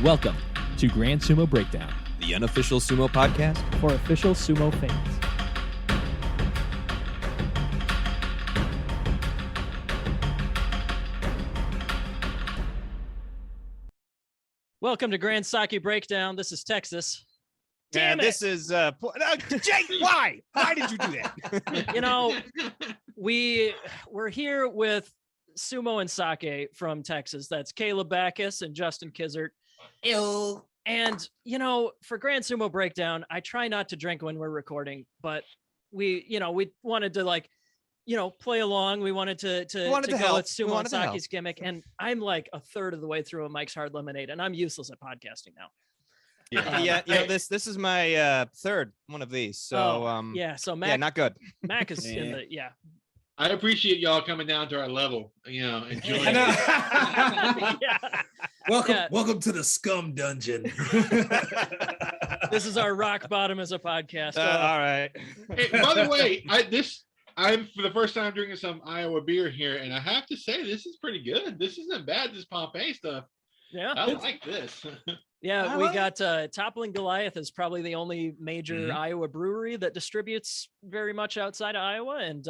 Welcome to Grand Sumo Breakdown, the unofficial sumo podcast for official sumo fans. Welcome to Grand Sake Breakdown. This is Texas. Damn it. This is Jake. Why did you do that? You know, we're here with Sumo and Sake from Texas. That's Caleb Backus and Justin Kizert. Ew. And, you know, for Grand Sumo Breakdown, I try not to drink when we're recording, but we wanted to play along. We wanted to go with Sumo and Sake's gimmick. And I'm like a third of the way through a Mike's Hard Lemonade, and I'm useless at podcasting now. This is my third one of these. So so Mac, not good. Mac is in the I appreciate y'all coming down to our level, enjoying Welcome to the scum dungeon. This is our rock bottom as a podcast. All right. Hey, by the way, I'm for the first time drinking some Iowa beer here, and I have to say this is pretty good. This isn't bad, this Pompeii stuff. Yeah. I like this. Yeah, we got Toppling Goliath is probably the only major Iowa brewery that distributes very much outside of Iowa. And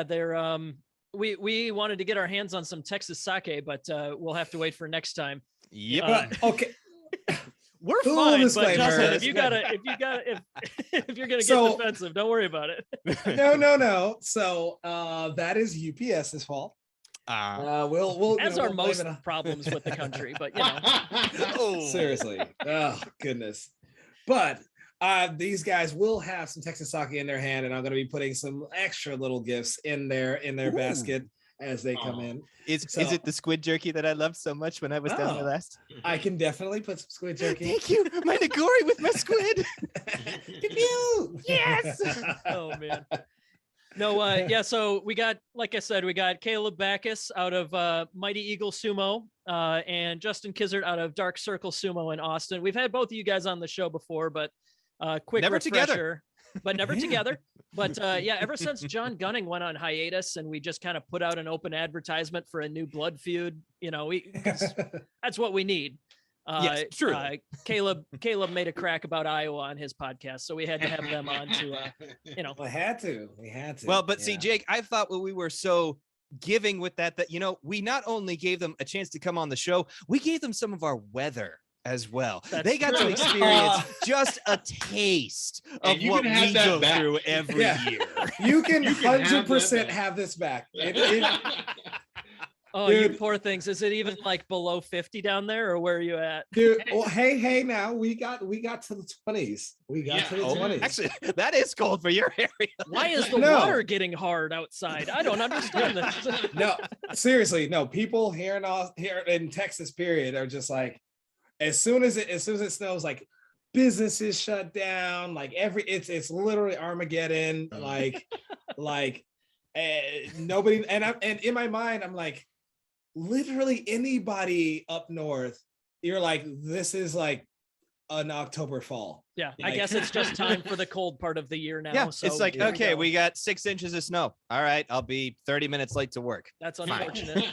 they're we wanted to get our hands on some Texas sake, but we'll have to wait for next time. Yep. Okay. We're Cool fine, disclaimer. but Justin, if you're gonna get defensive, don't worry about it. No. So that is UPS's fault. We'll as are most problems with the country, but seriously. Oh goodness. But these guys will have some Texas sake in their hand, and I'm going to be putting some extra little gifts in their basket as they come in. Is it the squid jerky that I loved so much when I was down there last? I can definitely put some squid jerky. Thank you, my Nagori with my squid. Yes. Oh man. No, so we got, like I said, we got Caleb Backus out of Mighty Eagle Sumo and Justin Kizert out of Dark Circle Sumo in Austin. We've had both of you guys on the show before, but quick never refresher, together. But never together. But ever since John Gunning went on hiatus and we just kind of put out an open advertisement for a new blood feud, that's what we need. Yes, true. Caleb made a crack about Iowa on his podcast, so we had to have them on to, We had to. Well, but see, Jake, I thought we were so giving with that we not only gave them a chance to come on the show, we gave them some of our weather as well. They got to experience just a taste of what we go through every year. You can 100% have this back. Oh, dude, you poor things. Is it even like below 50 down there, or where are you at? Dude, well, hey, now we got to the 20s. We got to the 20s. Actually, that is cold for your area. Why is the water getting hard outside? I don't understand this. No, seriously, no. People here in Texas, period, are just like, as soon as it snows, like businesses shut down, like it's literally Armageddon, like nobody. And in my mind, I'm like, literally anybody up north, you're like, this is like an October fall. Yeah, I guess it's just time for the cold part of the year now. Yeah, so it's like, okay, we got 6 inches of snow. All right, I'll be 30 minutes late to work. That's unfortunate.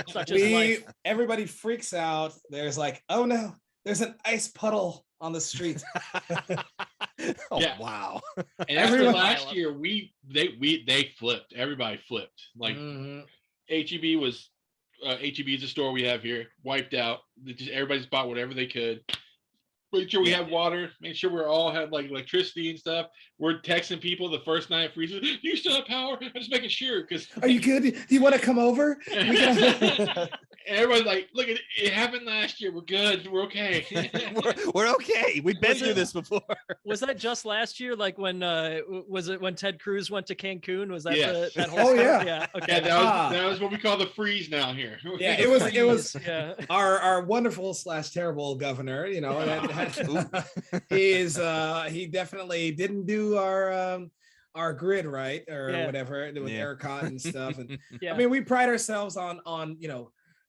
Such is life. Everybody freaks out. There's like, oh no, there's an ice puddle on the street. Wow. And after last year, they flipped. Everybody flipped. Like HEB was HEB is a store we have here, wiped out. Everybody's bought whatever they could. Made sure we have water, made sure we all had like electricity and stuff. We're texting people the first night freezes. You still have power? I'm just making sure. Because are you good? Do you want to come over? Everybody's like, look, it happened last year. We're good. We're okay. we're okay. We've been through this before. Was that just last year? Like when was it when Ted Cruz went to Cancun? Was that that whole story? Yeah. Okay. Yeah, that was what we call the freeze now here. Yeah, it was our wonderful / terrible governor, he definitely didn't do our grid right or whatever with ERCOT and stuff. And I mean, we pride ourselves on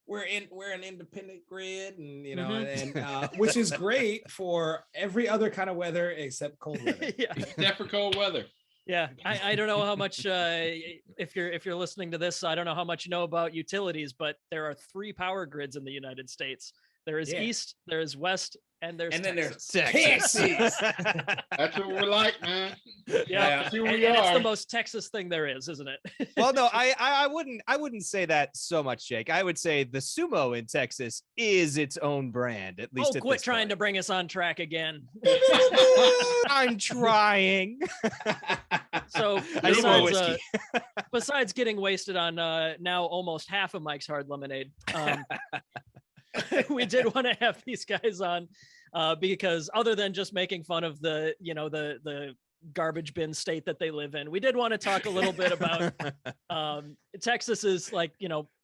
we're an independent grid, and and which is great for every other kind of weather except cold weather. Except for cold weather. Yeah, I don't know how much if you're listening to this, I don't know how much you know about utilities, but there are 3 power grids in the United States. There is East, there is West, and there's Texas. Texas. That's what we're like, man. Yeah. That's who and we are. it's the most Texas thing there is, isn't it? Well, no, I wouldn't say that so much, Jake. I would say the sumo in Texas is its own brand, at least. Quit trying to bring us on track again. I'm trying. So besides getting wasted on now almost half of Mike's Hard Lemonade, we did want to have these guys on because other than just making fun of the garbage bin state that they live in, we did want to talk a little bit about Texas is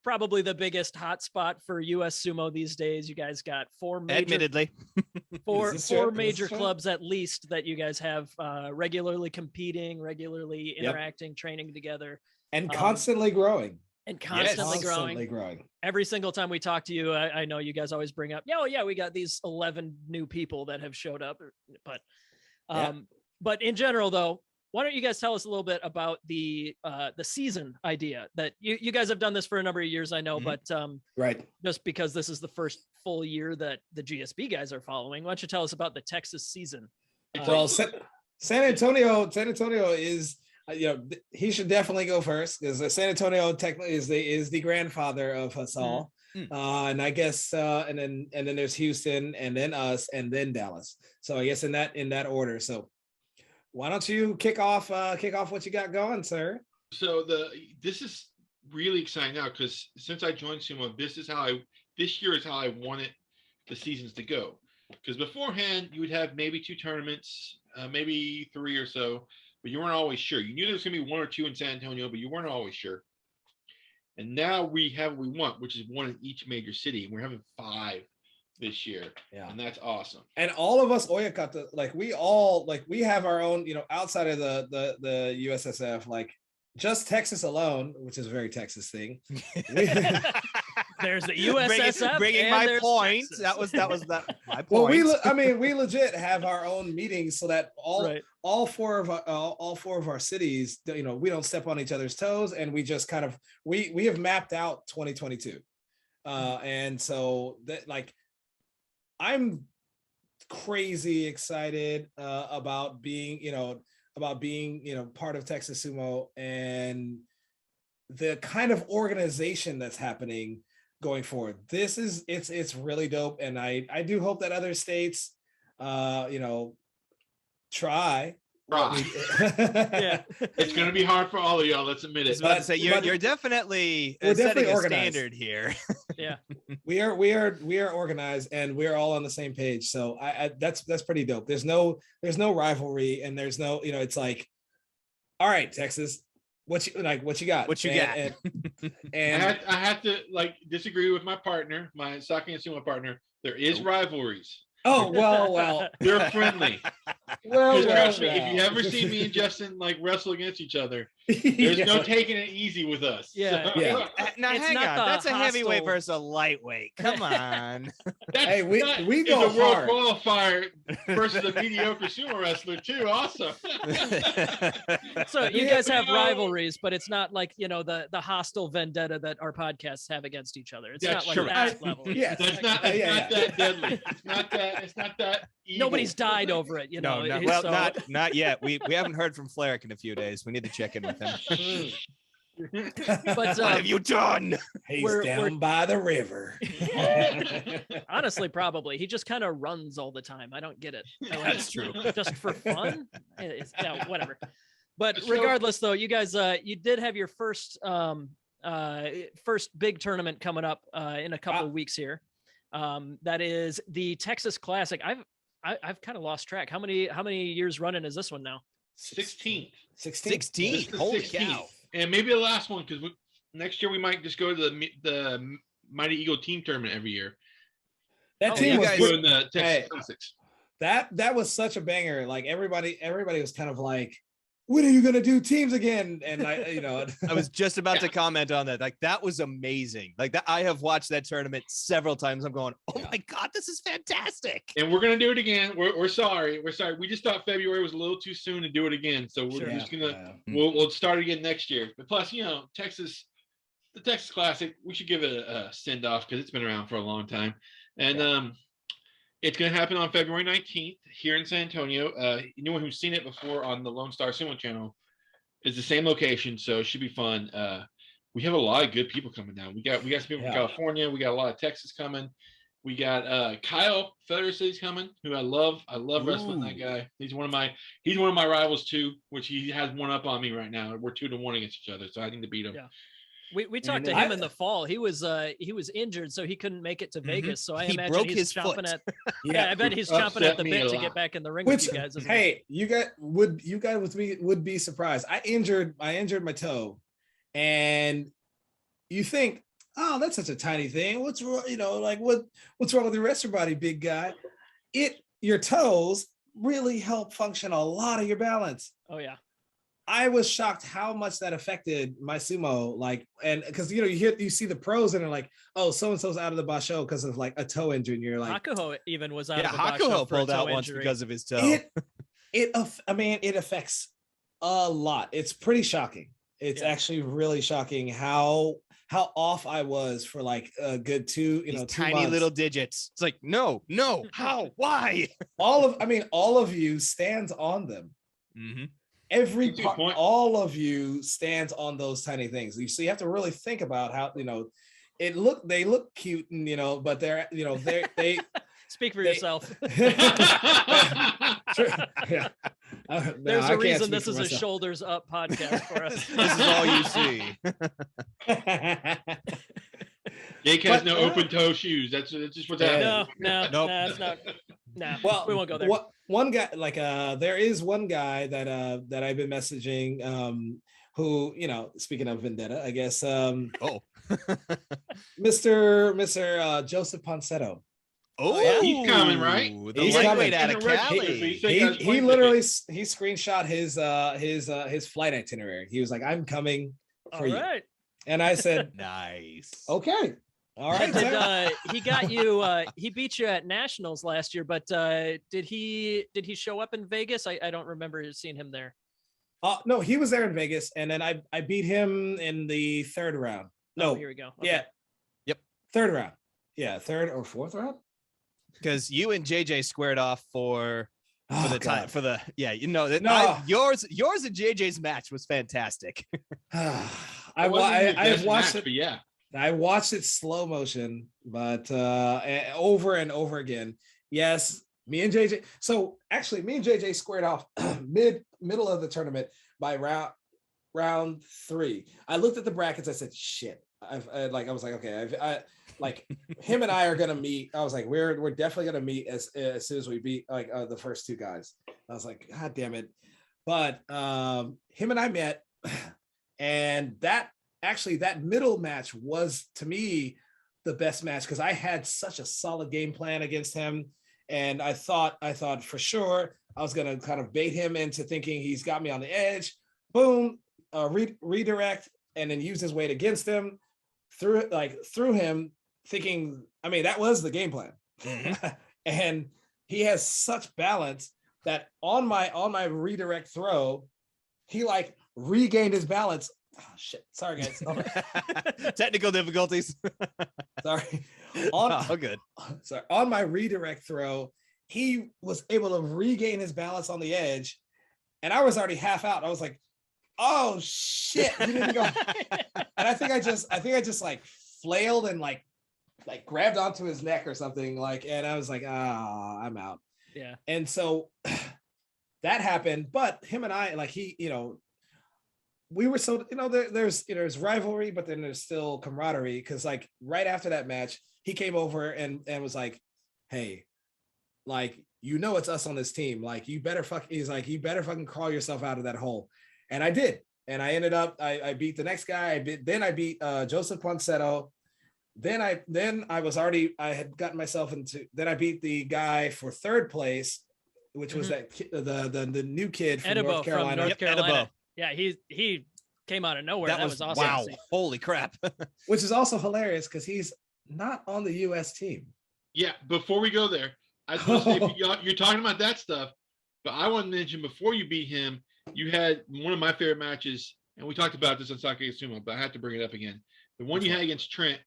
probably the biggest hotspot for US sumo these days. You guys got four major clubs at least that you guys have regularly competing, regularly interacting, training together, and constantly growing. And constantly growing. Every single time we talk to you, I know you guys always bring up, we got these 11 new people that have showed up, but in general, though, why don't you guys tell us a little bit about the season idea that you guys have done this for a number of years, I know, but just because this is the first full year that the GSB guys are following, why don't you tell us about the Texas season? Well, San Antonio is, he should definitely go first because San Antonio technically is the grandfather of us all. And I guess and then there's Houston, and then us, and then Dallas. So I guess in that order. So why don't you kick off what you got going, sir? So this is really exciting now because since I joined sumo, this year is how I wanted the seasons to go. Because beforehand you would have maybe 2 tournaments, maybe 3 or so, but you weren't always sure. You knew there was going to be 1 or 2 in San Antonio, but you weren't always sure. And now we have what we want, which is 1 in each major city. And we're having 5 this year. Yeah. And that's awesome. And all of us Oyakata, we have our own, outside of the USSF, just Texas alone, which is a very Texas thing. There's the USSF. Bringing my point. Texas. That was my point. Well, we legit have our own meetings so that all four of our cities, we don't step on each other's toes, and we just kind of we have mapped out 2022, and so that I'm crazy excited about being part of Texas Sumo and the kind of organization that's happening going forward. It's really dope, and I do hope that other states try. It's going to be hard for all of y'all, let's admit it. You're definitely setting a standard here. Yeah. We are organized, and we're all on the same page, so that's pretty dope. There's no rivalry, and there's no it's like, all right, Texas, what you got? And I have to disagree with my partner, my sake and sumo partner. There is rivalries. Oh, well. They're friendly. Trust me, if you ever see me and Justin wrestle against each other, there's no taking it easy with us. Yeah. Now hang on. That's a heavyweight versus a lightweight. Come on. We go a world qualifier versus a mediocre sumo wrestler too. Awesome. So you guys have rivalries, but it's not like the hostile vendetta that our podcasts have against each other. It's not like that level. Yeah, that's not that deadly. It's not that evil. Nobody's died over it, not yet. We haven't heard from Flarik in a few days. We need to check in with him. But what have you done? He's down by the river. Honestly, probably he just kind of runs all the time. I don't get it. That's true. Just for fun, whatever. But regardless, though, you guys, you did have your first big tournament coming up in a couple of weeks here. That is the Texas Classic. I've kind of lost track. How many years running is this one now? 16. 16. Holy 16th. Cow. And maybe the last one, because next year we might just go to the Mighty Eagle team tournament every year. That team was doing the Texas Classics. That was such a banger. Everybody was kind of like, when are you going to do teams again? And I was just about to comment on that. That was amazing. I have watched that tournament several times. I'm going, oh my God, this is fantastic. And we're going to do it again. We're sorry. We just thought February was a little too soon to do it again. So we're just going to, we'll start again next year. But plus, the Texas Classic, we should give it a send off because it's been around for a long time. And it's going to happen on February 19th here in San Antonio. Anyone who's seen it before on the Lonestar Sumo channel, is the same location, so it should be fun. We have a lot of good people coming down. We got some people from California. We got a lot of Texas coming. We got Kyle Federacity's coming, who I love. I love wrestling that guy. He's one of my rivals too, which he has one up on me right now. We're 2-1 against each other, so I need to beat him. Yeah. We talked to him in the fall. He was injured, so he couldn't make it to Vegas. So I imagine he's chomping at. Yeah, I bet he's chomping at the bit to get back in the ring with you guys. Hey, you guys would be surprised. I injured my toe, and you think, oh, that's such a tiny thing. What's wrong? What's wrong with the rest of your body, big guy? Your toes really help function a lot of your balance. Oh yeah. I was shocked how much that affected my sumo, and because you see the pros and they're like, oh, so and so's out of the basho because of like a toe injury, and you're like, Hakuho even was out of the Hakuho basho pulled out once because of his toe. It affects a lot. It's pretty shocking. It's actually really shocking how off I was for like a good 2 tiny months. Little digits. It's like, no, how, why? all of you stands on them. Mm-hmm. Every part, all of you stands on those tiny things. So you have to really think about how they look cute, and but they speak for yourself. Yeah. There's a reason this is a shoulders up podcast for us. This is all you see. Jake has no open toe shoes. That's just what's happening. No, that's not. No, well, we won't go there. One guy, there is one guy that I've been messaging, who, speaking of vendetta, I guess, Mr. Joseph Ponsetto. Oh, he's coming, right? He's coming out of Cali. He literally screenshot his flight itinerary. He was like, "I'm coming for you," and I said, "Nice, okay." All right. He got you. He beat you at nationals last year, but did he show up in Vegas? I don't remember seeing him there. No, he was there in Vegas, and then I beat him in the third round. No, here we go. Okay. Yeah, yep, third round. Yeah, third or fourth round. Because you and JJ squared off for the time for the yours and JJ's match was fantastic. I've watched it. Yeah. I watched it slow motion, but over and over again. Yes, me and JJ. So actually, me and JJ squared off middle of the tournament by round 3. I looked at the brackets. I said, "Shit." I was like, okay. Him and I are gonna meet. I was like, we're definitely gonna meet as soon as we beat the first 2 guys. I was like, God damn it. But him and I met, and that middle match was, to me, the best match because I had such a solid game plan against him, and I thought for sure I was gonna kind of bait him into thinking he's got me on the edge. Boom, redirect, and then use his weight against him, through him, thinking. I mean, that was the game plan, and he has such balance that on my redirect throw, he regained his balance. Oh, shit. Sorry, guys. Technical difficulties. Sorry. Good. Sorry. On my redirect throw, he was able to regain his balance on the edge, and I was already half out. I was like, "Oh shit!" He didn't go. And I think I just flailed and grabbed onto his neck or something. And I was like, I'm out. Yeah. And so that happened, but him and I, we were so, there's rivalry, but then there's still camaraderie. Cause right after that match, he came over and was like, "Hey, it's us on this team. You better fucking crawl yourself out of that hole." And I did. And I ended up, I beat the next guy. I beat Joseph Ponsetto. Then I had gotten myself into, then I beat the guy for third place, which was the new kid from North Carolina. North Carolina. Yeah, he came out of nowhere. That was awesome. Wow. Holy crap. Which is also hilarious because he's not on the US team. Yeah, before we go there, I was going to say, you're talking about that stuff, but I want to mention before you beat him, you had one of my favorite matches, and we talked about this on Sake Sumo, but I have to bring it up again. The one you had against Trent,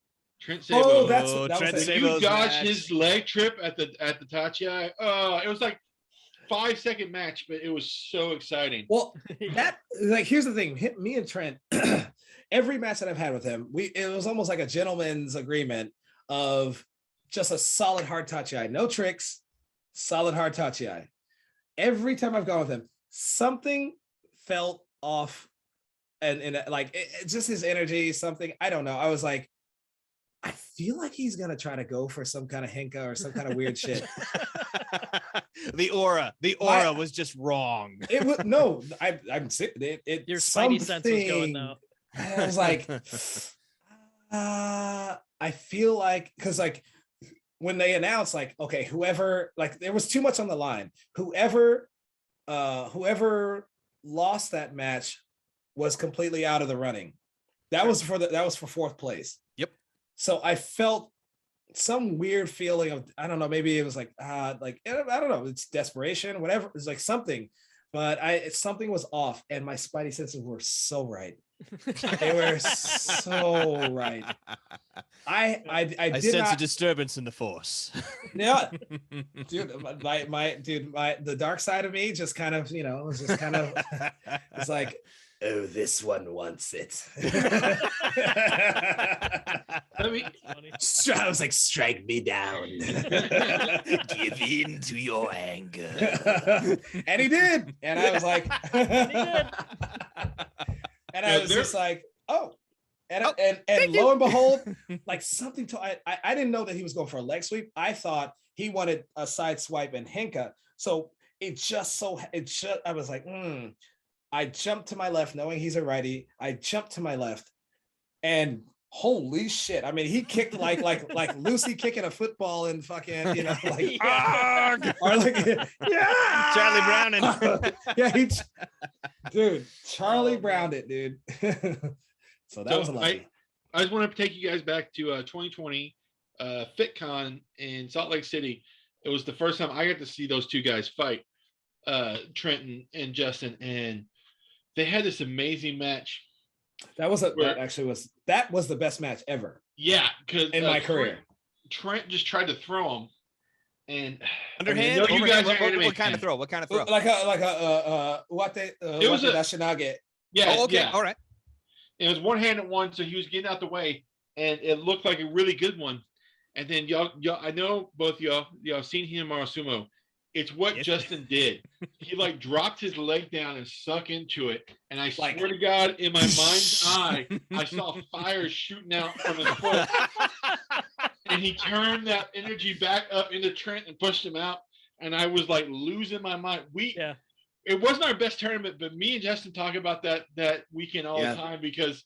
Trent Sabo. Oh, that Trent was you dodged his leg trip at the Tachi. It was like 5-second match, but it was so exciting. Well, here's the thing. Me and Trent, every match that I've had with him, it was almost like a gentleman's agreement of just a solid hard Tachi. No tricks, solid hard Tachi. Every time I've gone with him, something felt off, and like just his energy, something, I don't know. I was like, I feel like he's gonna try to go for some kind of hinka or some kind of weird shit. The aura was just wrong. It was no, I'm sick. Your spidey sense was going though. I was like, I feel like, because like when they announced, like, okay, whoever, like, there was too much on the line. Whoever lost that match was completely out of the running. That was for fourth place. Yep. So I felt some weird feeling of, I don't know, maybe it was like I don't know, it's desperation, whatever. It's like something, but something was off, and my spidey senses were so right. They were so right. I did sense not, a disturbance in the force. Yeah, dude, the dark side of me just kind of, was just kind of, it's like, oh, this one wants it. I was like, strike me down. Give in to your anger. And he did. And I was like, and I was just like, oh. And lo and behold, like something I didn't know that he was going for a leg sweep. I thought he wanted a side swipe and hinka. So I was like, I jumped to my left knowing he's a righty. I jumped to my left, and holy shit. I mean, he kicked like Lucy kicking a football and fucking, like, or like, yeah, Charlie Browning. Yeah, dude, Charlie Browned it, dude. So that was lucky. I just want to take you guys back to 2020 FitCon in Salt Lake City. It was the first time I got to see those two guys fight, Trent and Justin, and they had this amazing match. That was the best match ever. Yeah, because in my career, Trent just tried to throw him, and underhand. I mean, you guys what kind of throw? What kind of throw? Like a it was a Dashinage. Yeah. Oh, okay. Yeah. All right. It was one-handed one, so he was getting out the way, and it looked like a really good one. And then y'all, I know both y'all seen him on Sumo. It's what Justin did. He like dropped his leg down and suck into it. And I swear to God, in my mind's eye, I saw fire shooting out from his foot. And he turned that energy back up into Trent and pushed him out. And I was like losing my mind. It wasn't our best tournament, but me and Justin talk about that weekend all the time, because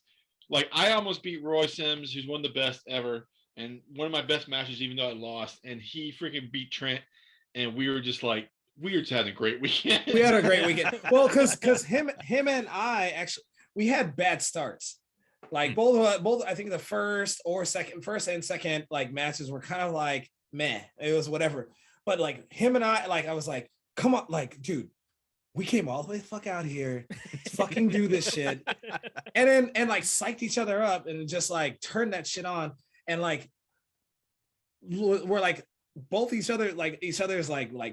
like I almost beat Roy Sims, who's one of the best ever, and one of my best matches, even though I lost. And he freaking beat Trent. And we were just having a great weekend. We had a great weekend. Well, because him and I actually, we had bad starts. Like both I think the first and second like matches were kind of like meh. It was whatever. But like him and I was like, come on, like, dude, we came all the way the fuck out here to fucking do this shit. And like psyched each other up and just like turned that shit on. And like we're like both each other's like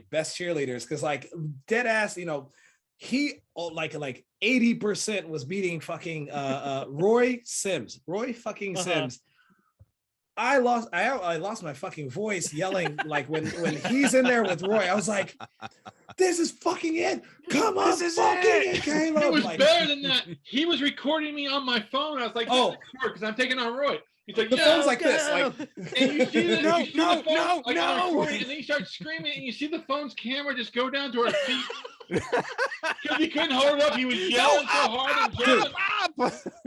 best cheerleaders, because like dead ass, he like 80% was beating fucking Roy fucking Sims. I lost my fucking voice yelling like when he's in there with Roy. I was like, this is fucking it. Come on, this is fucking it, Caleb. It was like, better than that. He was recording me on my phone. I was like, because I'm taking on Roy. He's like, the phone's like this, like, and you see the no, and then you start screaming, and you see the phone's camera just go down to our feet because he couldn't hold it up. He was yelling so hard and yelling.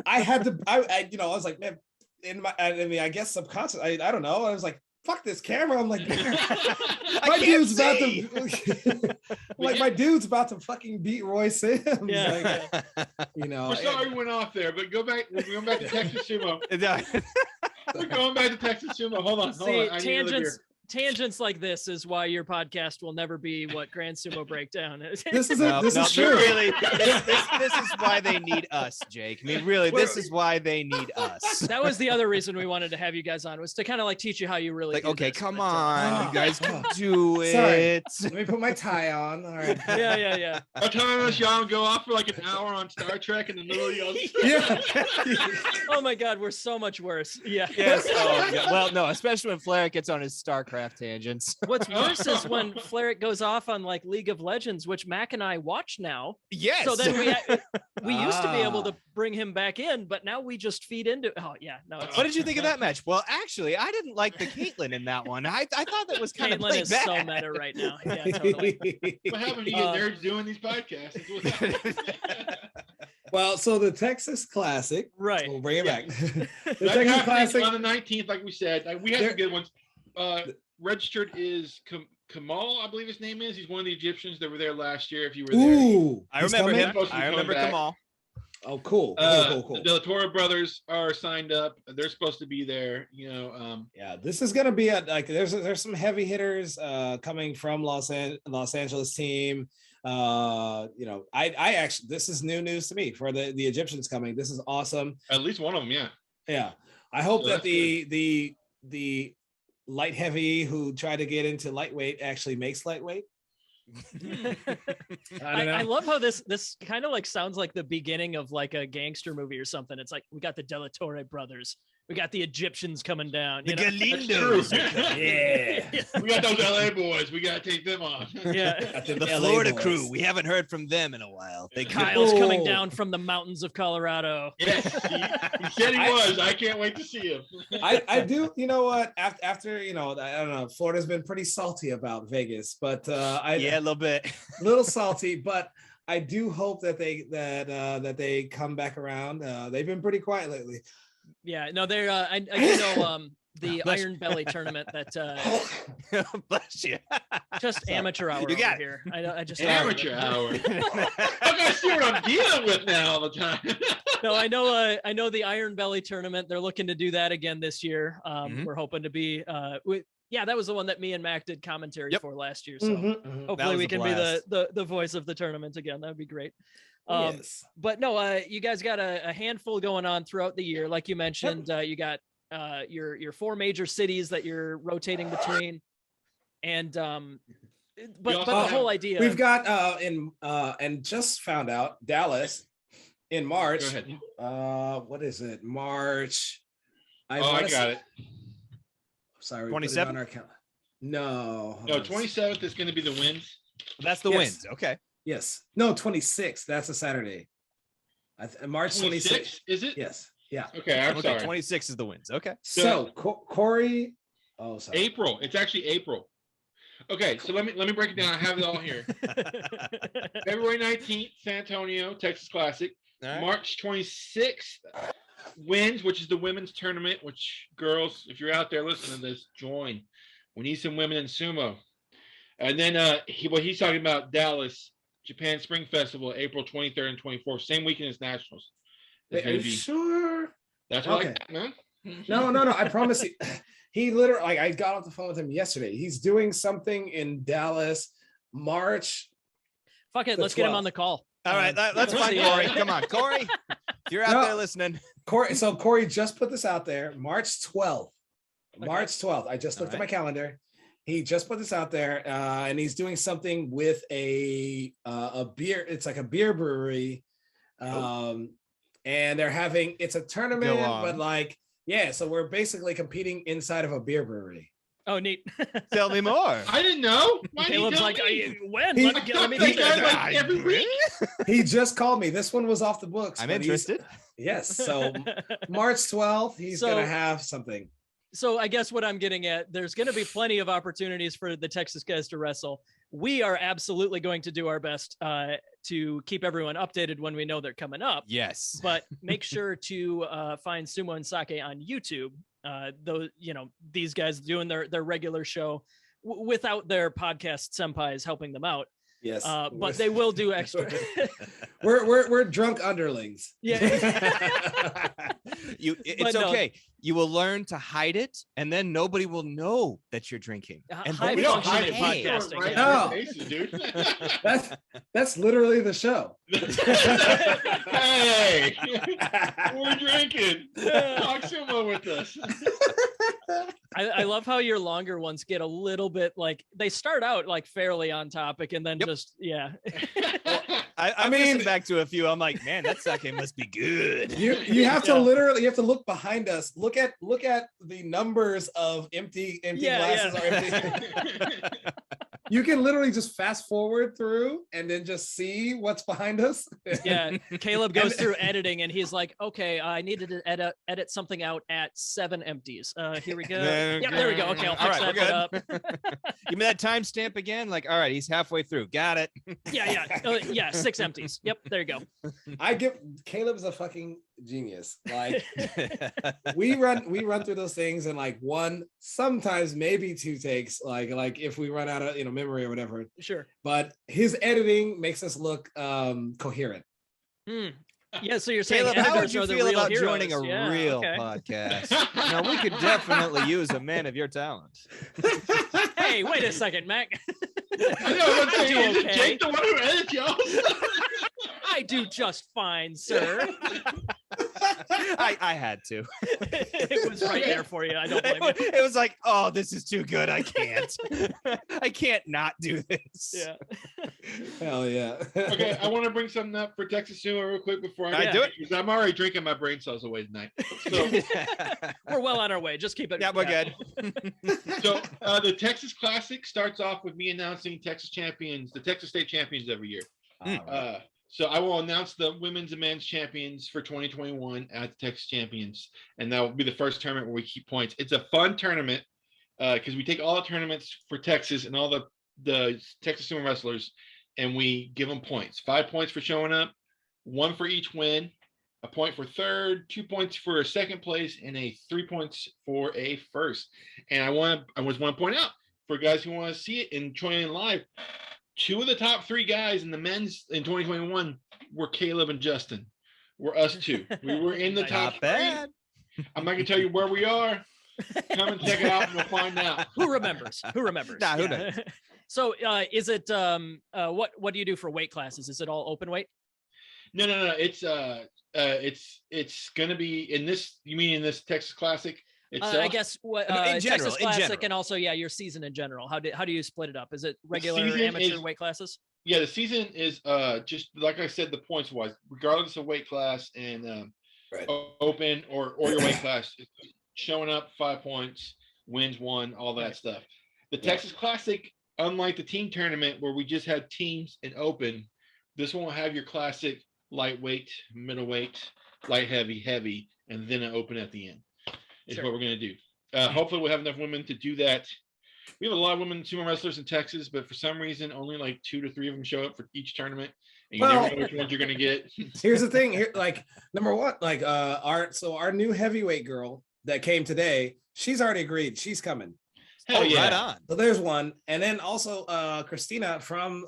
I had to, I was like, man, I guess subconscious, I don't know. I was like, fuck this camera. I'm like, my dude's about to, like, my dude's about to fucking beat Roy Sims. Yeah. Like, We're sorry we went off there, but we're going back to Texas Sumo. We're going back to Texas Sumo. Hold on. tangents like this is why your podcast will never be what Grand Sumo Breakdown is. This is true. Really, this is why they need us, Jake. I mean, really, this is why they need us. That was the other reason we wanted to have you guys on, was to kind of like teach you how you really. Like, do okay, this. come But, on, you guys can do it. Sorry. Let me put my tie on. All right. Yeah. By the time us y'all go off for like an hour on Star Trek in the middle of y'all. Yeah. Oh my God, we're so much worse. Yeah. Yes. Oh, yeah. Well, no, especially when Flair gets on his StarCraft tangents. What's worse is when Flair goes off on like League of Legends, which Mac and I watch now. Yes. So then we used to be able to bring him back in, but now we just feed into. Oh yeah, no. What did you think of that match? Well, actually, I didn't like the Caitlyn in that one. I thought that was kind of Caitlyn is bad. so meta right now. Yeah, totally. What happened to you nerds doing these podcasts? Well, so the Texas Classic, Right. we'll bring it back. The That's Texas Classic on the 19th, like we said. We had some good ones. Registered is Kamal, I believe his name is. He's one of the Egyptians that were there last year. If you were there, Ooh, I remember him. Supposed to be I remember coming back. Kamal. Oh, cool. The De La Torre brothers are signed up. They're supposed to be there. Yeah, this is gonna be there's some heavy hitters coming from Los Angeles team. I actually, this is new news to me for the Egyptians coming. This is awesome. At least one of them, yeah. Yeah, I hope that the light heavy who tried to get into lightweight actually makes lightweight. I love how this kind of like sounds like the beginning of like a gangster movie or something. It's like we got the De La Torre brothers, we got the Egyptians coming down. The Galindos. Yeah. We got those LA boys. We got to take them on. Yeah. The Florida crew. We haven't heard from them in a while. Kyle's coming down from the mountains of Colorado. Yes, he said he was. I can't wait to see him. I do. You know what? After I don't know. Florida's been pretty salty about Vegas, but a little bit, little salty. But I do hope that they come back around. They've been pretty quiet lately. Yeah, no, they're I do know the Iron Belly tournament that bless you. Just amateur hour You got over here. I just amateur hour. I gotta see what I'm dealing with now all the time. No, I know the Iron Belly tournament. They're looking to do that again this year. We're hoping to be that was the one that me and Mac did commentary for last year. So hopefully we can be the voice of the tournament again. That'd be great. Yes. But no, you guys got a handful going on throughout the year. Like you mentioned, you got your 4 major cities that you're rotating between. And but the whole idea, we've got and just found out Dallas in March. Go ahead. What is it? March. I got it. Sorry, 27th. No, 27th is going to be the wins. That's the wins. Okay. Yes. No, 26th. That's a Saturday. March 26th. Is it? Yes. Yeah. Okay. I'm sorry. 26 is the wins. Okay. So Corey. Oh, sorry. April. It's actually April. Okay. So let me break it down. I have it all here. February 19th, San Antonio, Texas Classic. Right. March 26th, wins, which is the women's tournament, which girls, if you're out there listening to this, join. We need some women in sumo. And then he's talking about Dallas, Japan Spring Festival, April 23rd and 24th, same weekend as Nationals. Wait, are you sure? That's what I got, man. No. I promise you. He literally, I got off the phone with him yesterday. He's doing something in Dallas, March. Fuck it, let's 12th. Get him on the call. All right, let's find Corey. Come on, Corey. If you're out there listening. Corey just put this out there, March 12th. Okay. March 12th. I just looked at my calendar. He just put this out there, and he's doing something with a beer. It's like a beer brewery, and it's a tournament, but so we're basically competing inside of a beer brewery. Oh, neat. Tell me more. I didn't know. Caleb's like, when? Let me every week. He just called me. This one was off the books. I'm interested. Yes. So March 12th, he's going to have something. So I guess what I'm getting at, there's going to be plenty of opportunities for the Texas guys to wrestle. We are absolutely going to do our best to keep everyone updated when we know they're coming up. Yes. But make sure to find Sumo Sake on YouTube. These guys doing their regular show without their podcast senpais helping them out. Yes. But they will do extra. we're drunk underlings. Yeah. It's okay. you will learn to hide it, and then nobody will know that you're drinking. And we don't hide it podcasting. Right no. Faces, dude. That's literally the show. Hey, we're drinking. Talk sumo with us. I love how your longer ones get a little bit like they start out like fairly on topic and then just I mean, listened back to a few. I'm like, man, that sake must be good. You have to literally look behind us. Look at the numbers of empty glasses are empty. You can literally just fast forward through and then just see what's behind us. Yeah, Caleb goes through editing and he's like, okay, I needed to edit something out at 7 empties. Here we go. Yep, there we go. Okay, I'll fix that up. Give me that timestamp again. Like, all right, he's halfway through. Got it. Yeah, 6 empties. Yep, there you go. Caleb's a fucking genius. Like we run through those things in like 1, sometimes maybe 2 takes. Like if we run out of memory or whatever. Sure. But his editing makes us look coherent. Yeah, so you're saying Caleb, how would you the feel real about heroes? joining a real podcast? Now we could definitely use a man of your talent. Hey, wait a second, Mac. I know, I'm saying, is Jake the one who edits y'all? I do just fine, sir. I had to. It was right there for you. I don't blame you. It was like, oh, this is too good. I can't. I can't not do this. Yeah. Hell yeah. Okay, I want to bring something up for Texas Sumo real quick before I do it. Because I'm already drinking my brain cells away tonight. So we're well on our way. Just keep it. Yeah, we're good. So the Texas Classic starts off with me announcing Texas champions, the Texas State champions every year. So I will announce the women's and men's champions for 2021 at the Texas Champions, and that will be the first tournament where we keep points. It's a fun tournament because we take all the tournaments for Texas and all the Texas Sumo wrestlers, and we give them points. 5 points for showing up, 1 for each win, a point for third, 2 points for a second place, and 3 points for a first. And I just want to point out for guys who want to see it and join in live, 2 of the top 3 guys in the men's in 2021 were Caleb and Justin. We're us 2. We were in the top 3. Bad. I'm not gonna tell you where we are. Come and check it out and we'll find out. Who remembers? Who remembers? Nah, who knows? So is it what do you do for weight classes? Is it all open weight? No. It's gonna be in this. You mean in this Texas Classic? I guess what in general, Texas Classic and also your season in general. How do you split it up? Is it regular amateur weight classes? Yeah, the season is just like I said, the points wise, regardless of weight class and open or your weight class, showing up 5 points, wins 1, all that stuff. The Texas Classic, unlike the team tournament where we just had teams and open, this one will have your classic lightweight, middleweight, light heavy, and then an open at the end. Is what we're going to do. Hopefully we'll have enough women to do that. We have a lot of women sumo wrestlers in Texas, but for some reason only like 2 to 3 of them show up for each tournament, and you never know which ones you're going to get. Here's the thing. Here, like number one, like our new heavyweight girl that came today, she's already agreed. She's coming. Hell yeah. Right on. So there's one, and then also Christina from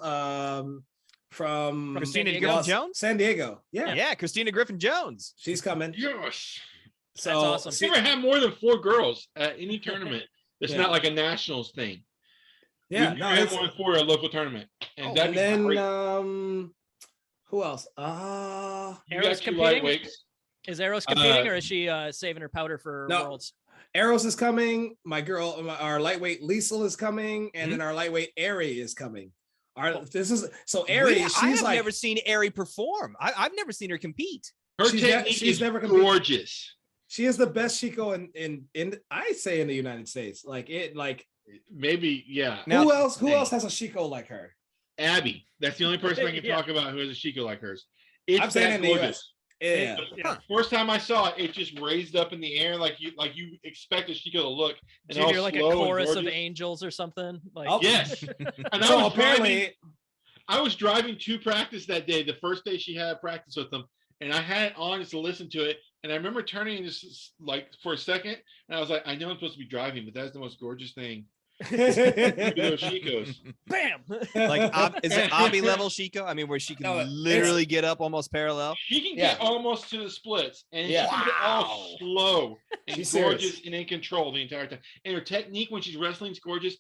Christina Griffin Jones, San Diego. Yeah, Christina Griffin Jones. She's coming. Yes. So that's awesome. Never had more than 4 girls at any tournament. It's not like a nationals thing. Yeah, we have one for a local tournament, and then great. who else? Arrow's competing. Is Arrow's competing, or is she saving her powder for Worlds? Arrows is coming. My girl, our lightweight Liesel is coming, and then our lightweight Ari is coming. Ari, she's I've never seen Ari perform. I've never seen her compete. Her technique is never gorgeous. She is the best Shiko in I say in the United States. Maybe, yeah. Now, who else has a Shiko like her? Abby. That's the only person I can talk about who has a Shiko like hers. I'm saying in the US. Yeah. First time I saw it, it just raised up in the air like you expect a Shiko to look. And did you hear like a chorus of angels or something? Yes. And so apparently I was driving to practice that day, the first day she had practice with them, and I had it on just to listen to it. And I remember turning just like for a second, and I was like, I know I'm supposed to be driving, but that's the most gorgeous thing Those Shikos. Bam. Like, is it Abi level Shiko? I mean, where she can literally get up almost parallel. She can get almost to the splits, and she can get all slow and She's gorgeous serious. and in control the entire time. And her technique when she's wrestling is gorgeous.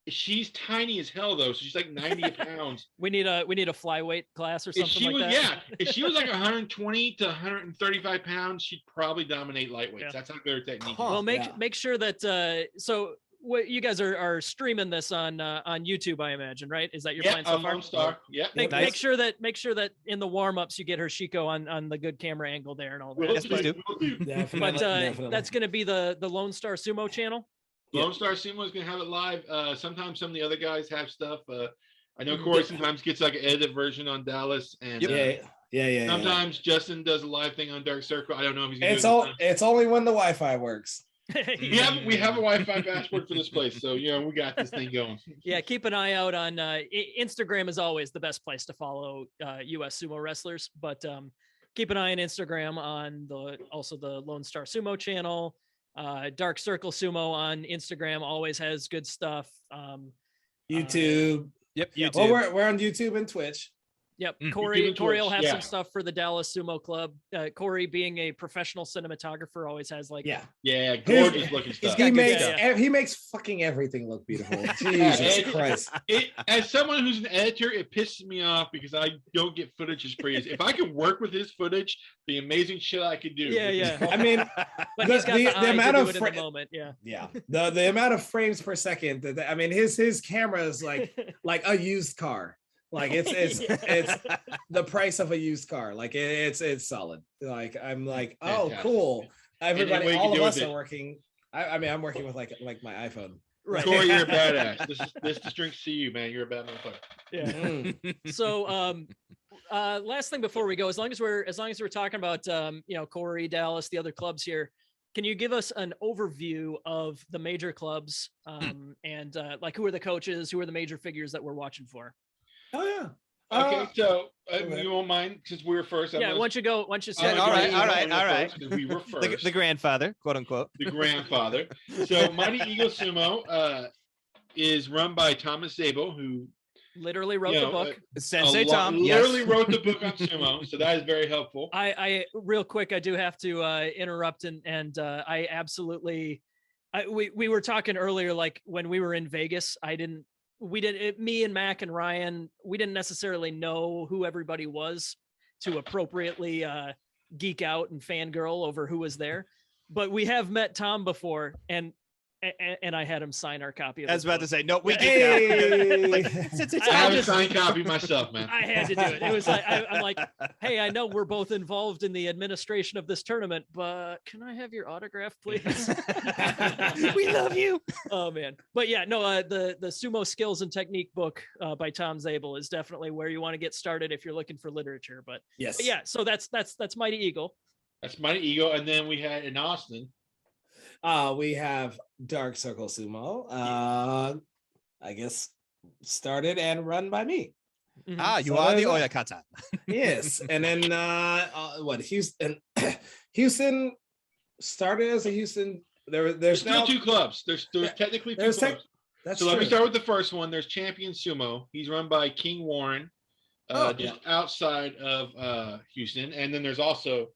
She's tiny as hell though, so she's like 90 pounds. We need a flyweight class or something like that. Yeah, if she was like 120 to 135 pounds, she'd probably dominate lightweights. Yeah. That's how good her technique is. Well, make sure that so what you guys are streaming this on YouTube, I imagine, right? Is that your plan so far? Lonestar. Yeah. Make sure that in the warm-ups you get her Shiko on the good camera angle there and all that. Yes, please do. But that's going to be the Lonestar Sumo channel. Lonestar Sumo is going to have it live. Sometimes some of the other guys have stuff. I know Corey sometimes gets like an edited version on Dallas, and sometimes Justin does a live thing on Dark Circle. I don't know if he's. It's only when the Wi-Fi works. we have a Wi-Fi passport for this place, so we got this thing going. Yeah, keep an eye out on Instagram. Is always the best place to follow U.S. sumo wrestlers, but keep an eye on Instagram on also the Lonestar Sumo channel. Dark Circle Sumo on Instagram always has good stuff. YouTube. YouTube. Well, we're on YouTube and Twitch. Yep. Corey will have some stuff for the Dallas Sumo Club. Corey, being a professional cinematographer, always has gorgeous looking stuff. He makes fucking everything look beautiful. Jesus Christ. As someone who's an editor, it pisses me off because I don't get footage as praise. If I could work with his footage, the amazing shit I could do. Yeah. I mean, but he's got the amount of in the moment. Yeah. The amount of frames per second I mean, his camera is like a used car. Like it's the price of a used car. Like it's solid. Like I'm like, oh, cool. Everybody, all of us are working. I mean, I'm working with like my iPhone. Right. Corey, you're a badass. This drinks to you, man. You're a bad motherfucker. Yeah. So last thing before we go, as long as we're talking about Corey, Dallas, the other clubs here, can you give us an overview of the major clubs and like who are the coaches, who are the major figures that we're watching for? Oh yeah. Okay, so you won't mind since we were first. Yeah, once you say. All right. We were first. The grandfather, quote unquote. The grandfather. So Mighty Eagle Sumo is run by Thomas Zabel, who literally wrote the book. Sensei Tom literally wrote the book on sumo, so that is very helpful. I real quick, I do have to interrupt and I absolutely. We were talking earlier, like when we were in Vegas, me and Mac and Ryan, we didn't necessarily know who everybody was to appropriately geek out and fangirl over who was there, but we have met Tom before, and I had him sign our copy of I was about to say, no, we geeked out. I have a signed copy myself, man. I had to do it. It was like, I'm like, hey, I know we're both involved in the administration of this tournament, but can I have your autograph, please? We love you. Oh man. But yeah, no, the Sumo Skills and Technique book by Tom Zabel is definitely where you want to get started if you're looking for literature. But yeah, so that's Mighty Eagle. That's Mighty Eagle. And then we had in Austin. We have Dark Circle Sumo. I guess started and run by me. Mm-hmm. You are the Oyakata. Yes, and then Houston started as a Houston. There's still two clubs. There's technically two clubs. That's so true. Let me start with the first one. There's Champion Sumo. He's run by King Warren, just outside of Houston, and then there's also.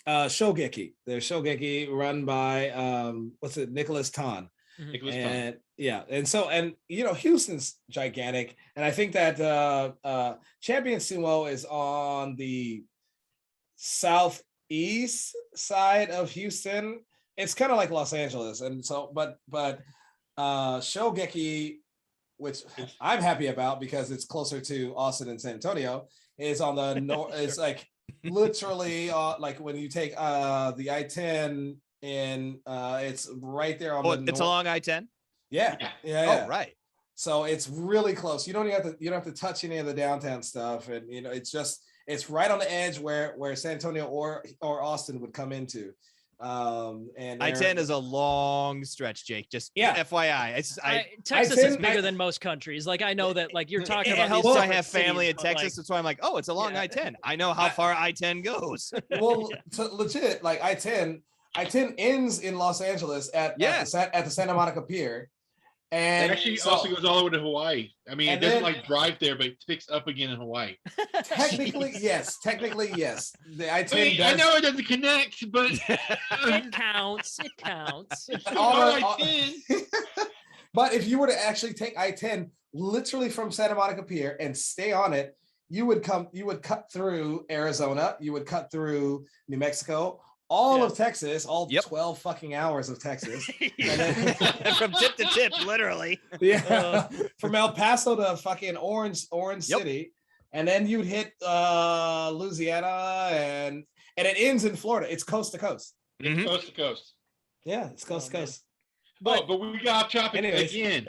Shogeki. There's Shogeki run by Nicholas Tan. Nicholas Tan. And Houston's gigantic, and I think that Champion Sumo is on the southeast side of Houston. It's kind of like Los Angeles, and so but Shogeki, which I'm happy about because it's closer to Austin and San Antonio, is on the north. Sure. It's like literally like when you take the I-10 and it's right there on the north. It's along I-10. Yeah. Oh, right. So it's really close. You don't have to touch any of the downtown stuff, and it's right on the edge where San Antonio or Austin would come into. And I-10 is a long stretch, Jake. Just FYI. Texas is bigger than most countries. Like I know that. Like you're talking about. Helps I have family in Texas. That's why I'm like, oh, it's along I-10. I know how far I-10 goes. Well, legit, like I-10 ends in Los Angeles at the Santa Monica Pier, And it actually also goes all the way to Hawaii. I mean, it doesn't like drive there, but it picks up again in Hawaii. Technically, yes. Technically, yes. The I-10 I know it doesn't connect, but it counts. It counts. I-10. But if you were to actually take I-10 literally from Santa Monica Pier and stay on it, you would cut through Arizona, you would cut through New Mexico, all of Texas, 12 fucking hours of Texas. And then, from tip to tip, literally. Yeah. From El Paso to fucking Orange City. And then you'd hit Louisiana and it ends in Florida. It's coast to coast. It's coast to coast. Yeah, it's coast to coast. But we got off topic again.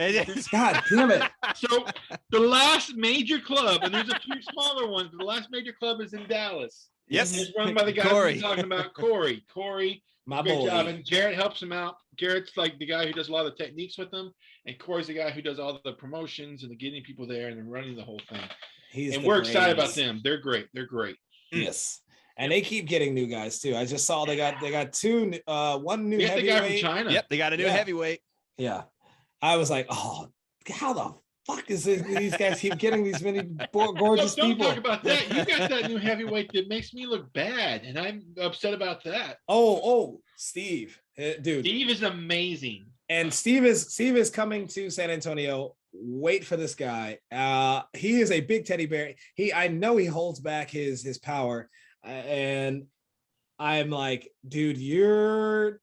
God damn it. So the last major club, and there's a few smaller ones, but the last major club is in Dallas. Yes. It's run by the guy we're talking about, Corey. My great boy. job. And Garrett helps him out. Garrett's like the guy who does a lot of the techniques with them. And Corey's the guy who does all the promotions and the getting people there and running the whole thing. And we're excited about them. They're great. Yes. And they keep getting new guys too. I just saw they got one new heavyweight. The guy from China. Yep, they got a new heavyweight. Yeah. I was like, oh, how the fuck is this? These guys keep getting these many gorgeous people. Don't talk about that. You got that new heavyweight that makes me look bad, and I'm upset about that. Oh, Steve, dude. Steve is amazing. And Steve is coming to San Antonio. Wait for this guy. He is a big teddy bear. I know he holds back his power, and I'm like, dude, you're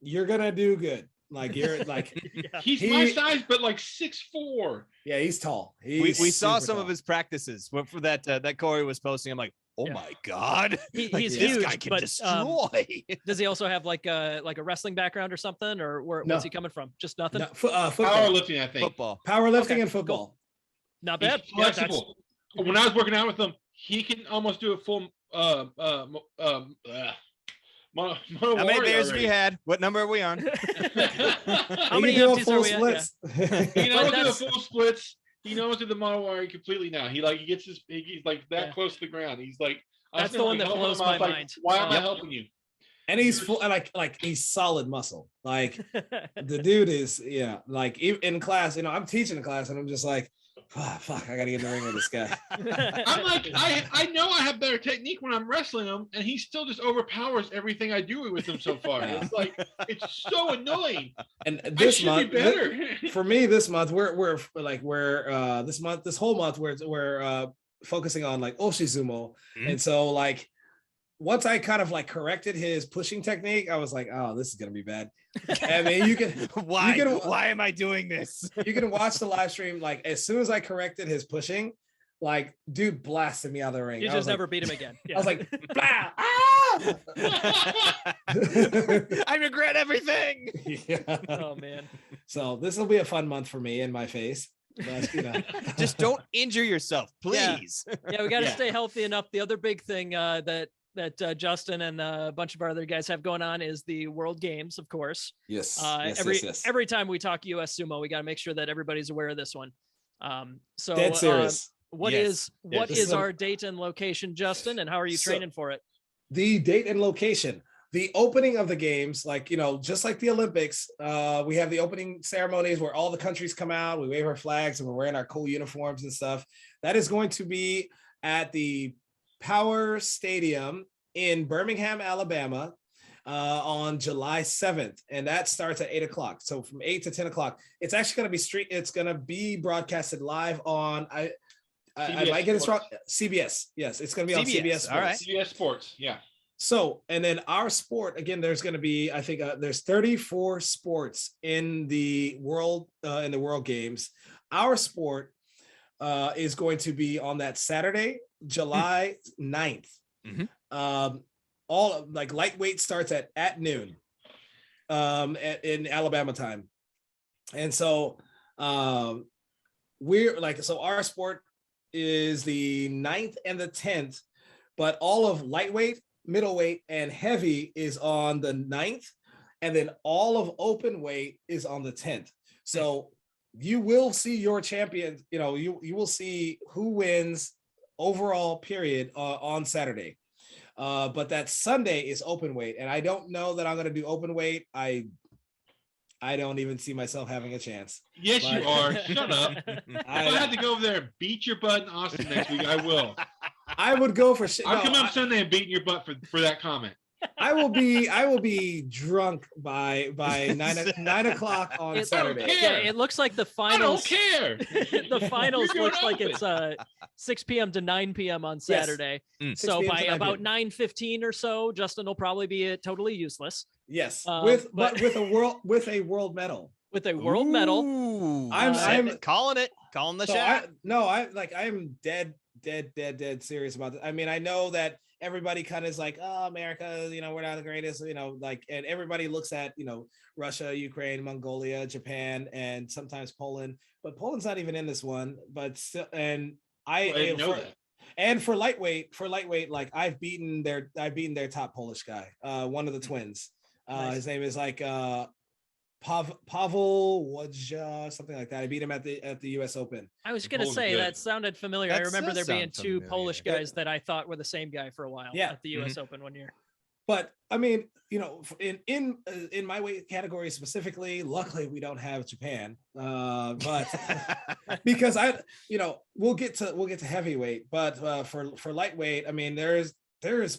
gonna do good. Like you're like he's my size, but like 6'4". Yeah, he's tall. We saw some of his practices for that Corey was posting. I'm like, oh my god, he's this huge, guy can but destroy. Does he also have like a wrestling background or something, or where's he coming from? Just nothing. No, football. Powerlifting, I think. Football, powerlifting, and football. Cool. Not bad. He's flexible. When I was working out with him, he can almost do a full how many beers have we had? What number are we on? How many empties are we at? He knows do the full splits. He knows do the mono warrior completely now. He's like that close to the ground. He's like, that's the one that blows my mind. Why am I helping you? And he's full, like he's solid muscle. Like the dude is, like in class, I'm teaching a class and I'm just like, oh, fuck, I gotta get in the ring with this guy. I'm like, I know I have better technique when I'm wrestling him, and he still just overpowers everything I do with him so far. It's like, it's so annoying. And this month, be better. For me, this month we're this whole month we're focusing on like Oshizumo, and so like once I kind of like corrected his pushing technique, I was like, oh, this is gonna be bad. I mean, you can why am I doing this? You can watch the live stream. Like as soon as I corrected his pushing, like dude blasted me out of the ring. You just never beat him again. Yeah. I was like, blah, I regret everything. Yeah. Oh man. So this will be a fun month for me and my face. But, just don't injure yourself, please. Yeah, we got to stay healthy enough. The other big thing that Justin and a bunch of our other guys have going on is the World Games, of course. Yes. Every time we talk US Sumo, we got to make sure that everybody's aware of this one. So dead serious. What is our date and location, Justin, and how are you training for it? The date and location. The opening of the games, like, just like the Olympics, we have the opening ceremonies where all the countries come out, we wave our flags, and we're wearing our cool uniforms and stuff. That is going to be at the Power Stadium in Birmingham, Alabama, on July 7th. And that starts at 8 o'clock. So from 8 to 10 o'clock, it's actually going to be it's going to be broadcasted live on, I might get this wrong, CBS. Yes, it's going to be on CBS Sports. All right. CBS Sports, yeah. So, and then our sport, again, there's going to be, I think there's 34 sports in the world games. Our sport is going to be on that Saturday, July 9th. All like lightweight starts at noon in Alabama time. And so our sport is the 9th and the 10th, but all of lightweight, middleweight, and heavy is on the 9th, and then all of open weight is on the 10th. So you will see your champion, you will see who wins overall period on Saturday. But that Sunday is open weight, and I don't know that I'm going to do open weight. I I don't even see myself having a chance. Yes, you are. Shut up. I have to go over there and beat your butt in Austin next week. I will. I would go for. I'll come up Sunday and beating your butt for that comment. I will be drunk by 9 o'clock on Saturday. Yeah, it looks like the finals. I don't care. The finals looks like it's 6 p.m. to 9 p.m. on Saturday. Yes. So by about 9:15 or so, Justin will probably be totally useless. Yes, with a world medal. With a world medal. I'm calling the shot. I am dead serious about this. I mean, I know that everybody kind of is like, oh, America, we're not the greatest, and everybody looks at, Russia, Ukraine, Mongolia, Japan, and sometimes Poland, but Poland's not even in this one. But still, and I didn't know that. And for lightweight, like I've beaten their top Polish guy, one of the twins. Nice. His name is like Pavel Wojda, something like that. I beat him at the US Open. I was gonna say that sounded familiar. I remember there being two Polish guys that I thought were the same guy for a while at the US Open one year. But I mean, in my weight category specifically, luckily we don't have Japan, but because we'll get to heavyweight, but for lightweight, I mean, there's a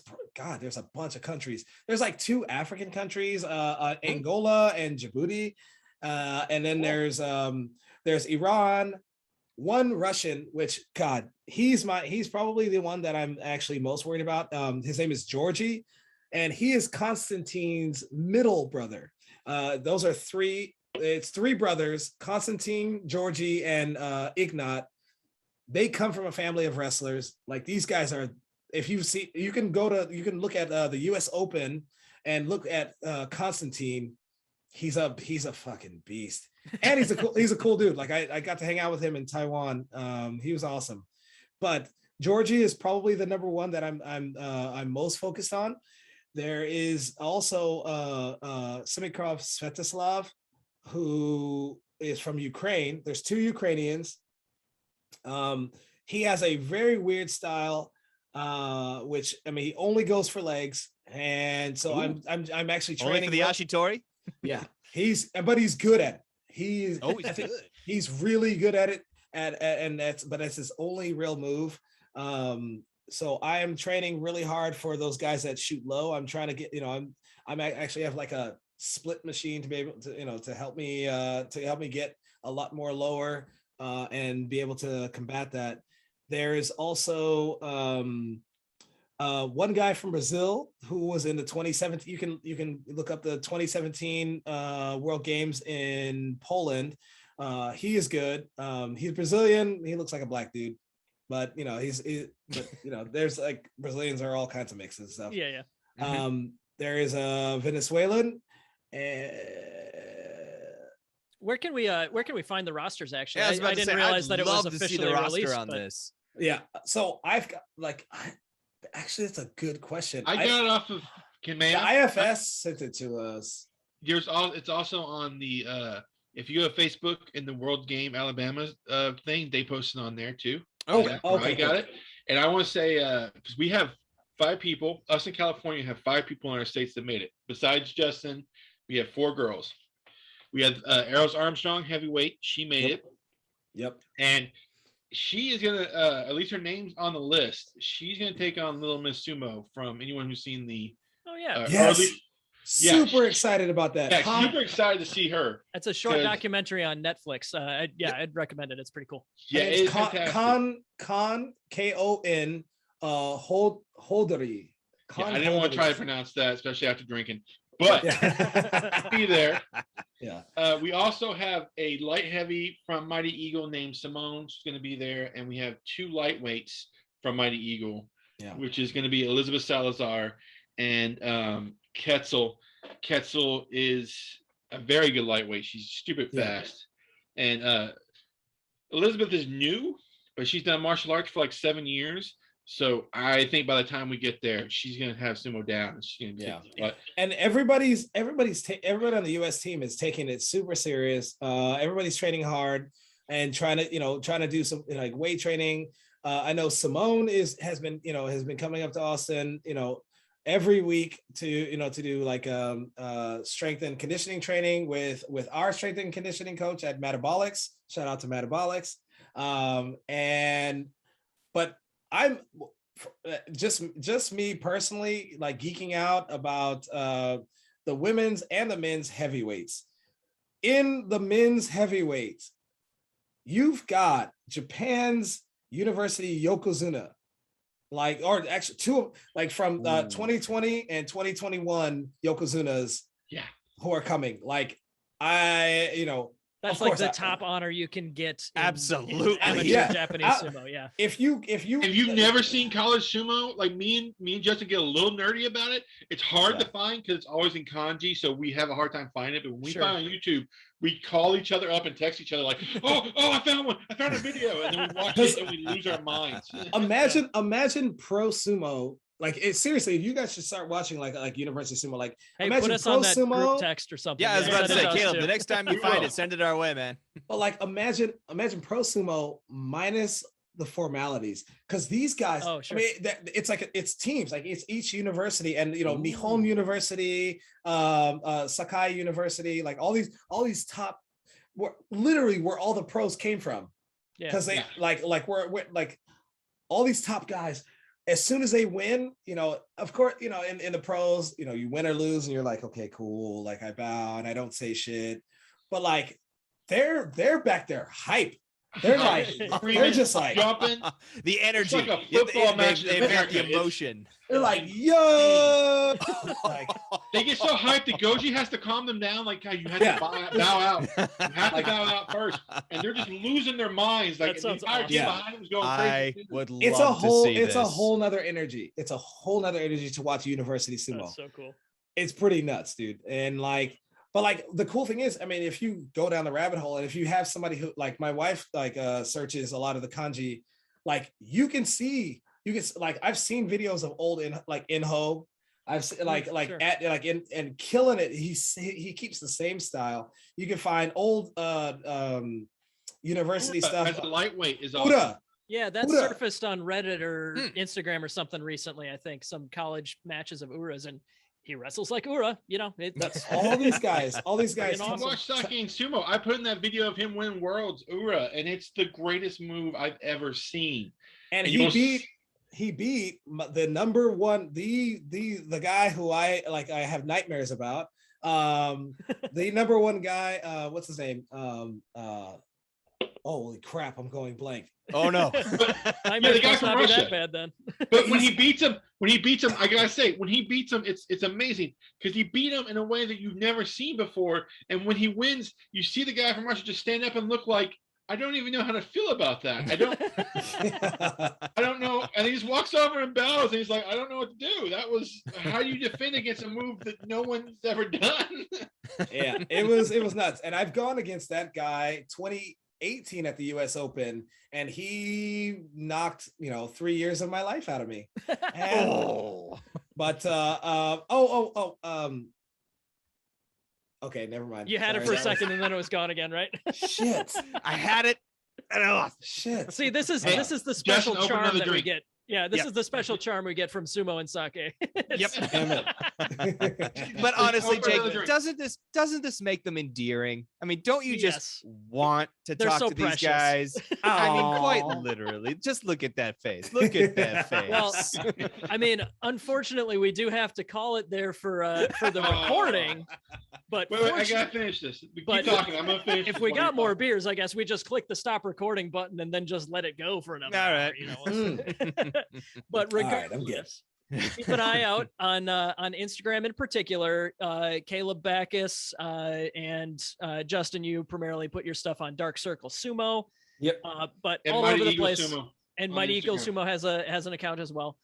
bunch of countries. There's like 2 African countries, Angola and Djibouti, and then there's Iran, 1 Russian, which he's probably the one that I'm actually most worried about. His name is Georgi. And he is Konstantine's middle brother. Those are 3. It's 3 brothers: Konstantine, Georgi, and Ignat. They come from a family of wrestlers. Like, these guys are. If you see, you can look at the U.S. Open and look at Konstantine. He's a fucking beast, and he's a cool dude. Like, I got to hang out with him in Taiwan. He was awesome. But Georgi is probably the number one that I'm most focused on. There is also Simikrov Svetoslav, who is from Ukraine. There's 2 Ukrainians. He has a very weird style, which, I mean, he only goes for legs, and so I'm actually training only for the Ashitori. Yeah, he's good at it. He's good. He's really good at it, but that's his only real move. So I am training really hard for those guys that shoot low. I'm trying to get, I'm actually have like a split machine to be able to, to help me get a lot more lower, and be able to combat that. There's also one guy from Brazil who was in the 2017. You can look up the 2017 World Games in Poland. He is good. He's Brazilian. He looks like a black dude. But there's like Brazilians are all kinds of mixes and stuff. Yeah. There is a Venezuelan. Where can we find the rosters? Actually, I didn't realize that it was officially released on this. Yeah, so I've got actually, it's a good question. I got it off of Command. The IFS sent it to us. It's also on the if you go to Facebook in the World Game Alabama thing, they posted on there too. Okay. I got it. And I want to say, because we have 5 people, us in California have 5 people in our states that made it. Besides Justin, we have 4 girls. We have Eros Armstrong, heavyweight. She made it. Yep. And she is going to, at least her name's on the list. She's going to take on Little Miss Sumo from anyone who's seen the yes. Super excited about that. Yeah, super excited to see her. It's a short documentary on Netflix. I'd recommend it. It's pretty cool. Yeah, it's Kon Kon Holderi. I didn't want to try to pronounce that, especially after drinking. But be there. Yeah. We also have a light heavy from Mighty Eagle named Simone. She's going to be there, and we have 2 lightweights from Mighty Eagle, which is going to be Elizabeth Salazar and Ketzel. Ketzel is a very good lightweight. She's stupid fast. And Elizabeth is new, but she's done martial arts for like 7 years. So I think by the time we get there, she's gonna have sumo down. She's gonna and everybody on the US team is taking it super serious. Everybody's training hard and trying to do some weight training. I know Simone has been coming up to Austin, every week to do like strength and conditioning training with our strength and conditioning coach at Metabolics. Shout out to Metabolics. But I'm just me personally, like, geeking out about the women's and the men's heavyweights. In the men's heavyweights, you've got Japan's University Yokozuna, like, or actually two, like, from 2020 and 2021 Yokozunas, who are coming. Like, that's like the top honor you can get. Absolutely, Japanese sumo. Yeah. If you've never seen college sumo, like me and Justin get a little nerdy about it. It's hard to find because it's always in kanji, so we have a hard time finding it. But when we find on YouTube, we call each other up and text each other like, "Oh, I found one! I found a video!" And then we watch it and we lose our minds. Imagine pro sumo. Like, seriously, you guys should start watching like University Sumo. Like, hey, imagine put us pro on that sumo group text or something. Yeah, I was about to say, Caleb, the next time you find it, send it our way, man. But like, imagine pro sumo minus the formalities, because these guys, I mean, it's teams, like, it's each university, and Nihon University, Sakai University, like all these top, where all the pros came from, because they like we're like all these top guys. As soon as they win, of course, in the pros, you win or lose, and you're like, okay, cool, like, I bow and I don't say shit, but like, they're back there hype. They're like, they're just like jumping. The energy, it's like a football match. They've got the emotion. They're like, yo, like, they get so hyped that Goji has to calm them down. Like, you have to bow out. You have to bow out first, and they're just losing their minds. Like, the entire team behind them is going crazy. I would love it's a whole nother energy. It's a whole nother energy to watch University Sumo. That's so cool. It's pretty nuts, dude. And like, but like, the cool thing is, I mean, if you go down the rabbit hole, and if you have somebody who, like, my wife, like, searches a lot of the kanji, like, like, I've seen videos of old Inho. I've seen and killing it. He keeps the same style. You can find old university stuff. As a lightweight is awesome. Yeah, that surfaced on Reddit or Instagram or something recently. I think some college matches of Ura's, and he wrestles like Ura, That's all these guys. All these guys. Awesome. Watch Sake and Sumo. I put in that video of him winning Worlds Ura, and it's the greatest move I've ever seen. And he beat the number one, the guy who I have nightmares about. The number one guy. What's his name? Holy crap! I'm going blank. Oh no! The guy from Russia. That bad then. But when he beats him, I gotta say, when he beats him, it's amazing, because he beat him in a way that you've never seen before. And when he wins, you see the guy from Russia just stand up and look like, I don't even know how to feel about that. I don't know. And he just walks over and bows, and he's like, I don't know what to do. That was how you defend against a move that no one's ever done. Yeah, it was nuts. And I've gone against that guy 2018 at the US Open, and he knocked 3 years of my life out of me. Okay, never mind. You had it for a second, and then it was gone again, right? Shit, I had it, and I lost. Shit. See, this is the special charm that we get. Yeah, this is the special charm we get from Sumo and Sake. Yep. But honestly, Jake, doesn't this make them endearing? I mean, don't you just want to talk to these guys? I mean, quite literally. Just look at that face. Look at that face. Well, I mean, unfortunately, we do have to call it there for the recording. But wait, I gotta finish this. Keep talking. I'm gonna finish. If we got more beers, I guess we just click the stop recording button and then just let it go for another hour. But regardless, keep an eye out on Instagram in particular. Caleb Backus and Justin, you primarily put your stuff on Dark Circle Sumo. Yep. But and all Mighty over the Eagle place. Sumo and Mighty Eagle Sumo has an account as well.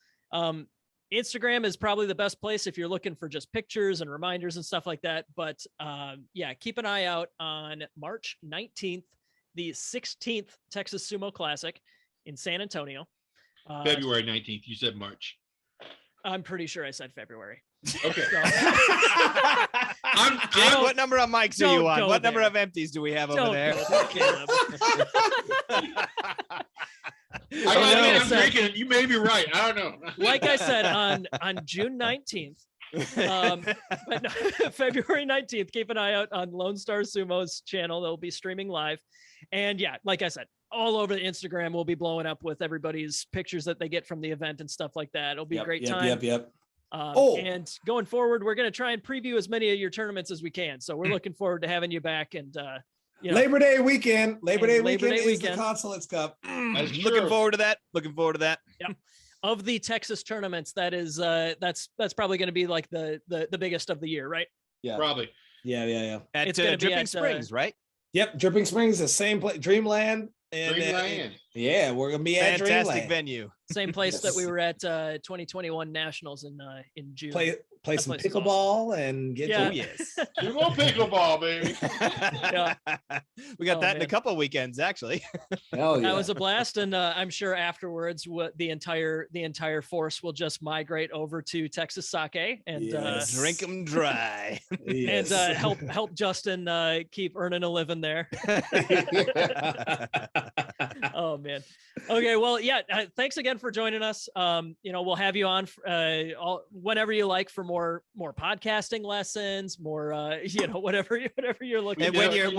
Instagram is probably the best place if you're looking for just pictures and reminders and stuff like that. But keep an eye out on March 19th, the 16th Texas Sumo Classic in San Antonio. February 19th. You said March. I'm pretty sure I said February. Okay. What number of mics are you on? What number of empties do we have over there? I'm drinking. You may be right. I don't know. Like I said, on June 19th, but no, February 19th, keep an eye out on Lonestar Sumo's channel. They'll be streaming live. And yeah, like I said, all over the Instagram, we'll be blowing up with everybody's pictures that they get from the event and stuff like that. It'll be a great time. And going forward, we're going to try and preview as many of your tournaments as we can. So we're looking forward to having you back. And Labor Day weekend. Labor Day weekend is the Consulates Cup. Looking forward to that. Yep. Of the Texas tournaments, that is that's probably going to be like the biggest of the year, right? Yeah, probably. Yeah. It's going to be Dripping Springs, right? Yep, Dripping Springs, the same place, Dreamland. Dreamland. Yeah, we're gonna be at fantastic Dreamland. Venue. Same place that we were at 2021 Nationals in June. Play some pickleball and get Two more pickleball, baby. We got that in a couple of weekends, actually. Hell yeah. That was a blast, and I'm sure afterwards, the entire force will just migrate over to Texas Sake and drink them dry, and help Justin keep earning a living there. Oh man. Okay, well, yeah. Thanks again for joining us. We'll have you on whenever you like for more podcasting lessons, more whatever you're looking. And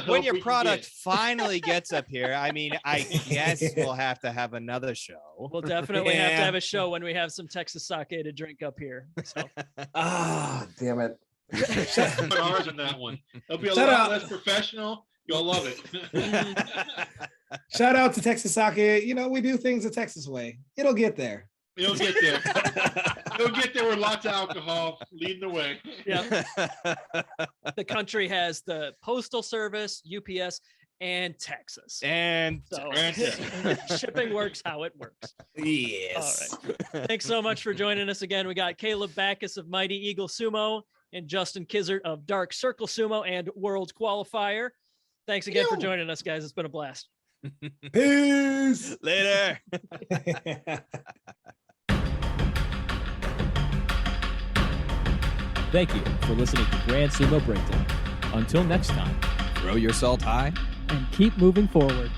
when your product finally gets up here, I mean, I guess we'll have to have another show. We'll definitely have to have a show when we have some Texas sake to drink up here. So. Damn it. Put ours in that one. It'll be a lot less professional. You'll love it. Shout out to Texas Sake. We do things the Texas way. It'll get there. It'll get there. It'll get there with lots of alcohol leading the way. Yeah. The country has the Postal Service, UPS, and Texas. And shipping works how it works. Yes. All right. Thanks so much for joining us again. We got Caleb Backus of Mighty Eagle Sumo and Justin Kizzert of Dark Circle Sumo and World Qualifier. Thanks again for joining us, guys. It's been a blast. Peace. Later. Thank you for listening to Grand Sumo Breakdown. Until next time, throw your salt high and keep moving forward.